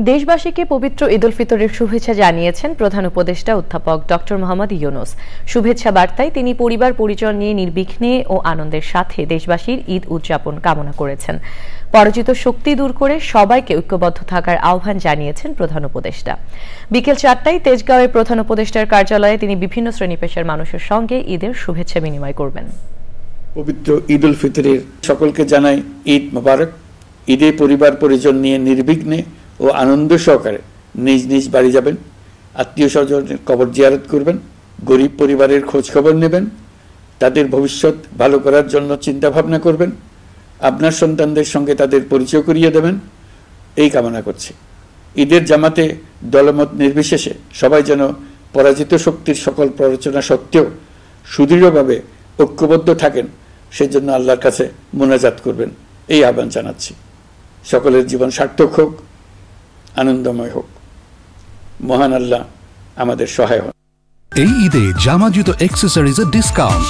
দেশবাসীকে পবিত্র ঈদ উল ফিতরের শুভেচ্ছা জানিয়েছেন প্রধান উপদেষ্টা অধ্যাপক ডক্টর মোহাম্মদ ইউনূস। শুভেচ্ছা বার্তায় তিনি পরিবার পরিজন নিয়ে নির্বিঘ্নে ও আনন্দের সাথে দেশবাসীর ঈদ উদযাপন কামনা করেছেন। পরাজিত শক্তি দূর করে সবাইকে ঐক্যবদ্ধ থাকার আহ্বান জানিয়েছেন প্রধান উপদেষ্টা। বিকেল 4টায় তেজগাঁওয়ের প্রধান উপদেষ্টার কার্যালয়ে তিনি বিভিন্ন শ্রেণী পেশার মানুষের সঙ্গে ঈদের শুভেচ্ছা বিনিময় করবেন। পবিত্র ঈদ উল ফিতরের সকলকে জানাই ঈদ মোবারক। ঈদে পরিবার পরিজন নিয়ে নির্বিঘ্নে ও আনন্দ সহকারে নিজ নিজ বাড়ি যাবেন, আত্মীয় স্বজনের কবর জিয়ারত করবেন, গরিব পরিবারের খোঁজ খবর নেবেন, তাদের ভবিষ্যৎ ভালো করার জন্য চিন্তা ভাবনা করবেন, আপনার সন্তানদের সঙ্গে তাদের পরিচয় করিয়ে দেবেন, এই কামনা করছি। ঈদের জামাতে দলমত নির্বিশেষে সবাই যেন পরাজিত শক্তির সকল প্ররোচনা সত্ত্বেও সুদৃঢ়ভাবে ঐক্যবদ্ধ থাকেন, সেজন্য আল্লাহর কাছে মোনাজাত করবেন, এই আহ্বান জানাচ্ছি। সকলের জীবন সার্থক হোক, আনন্দময় হোক। মহান আল্লাহ আমাদের সহায় হন। এই ঈদে জামা জুতো অ্যাক্সেসরিজের ডিসকাউন্ট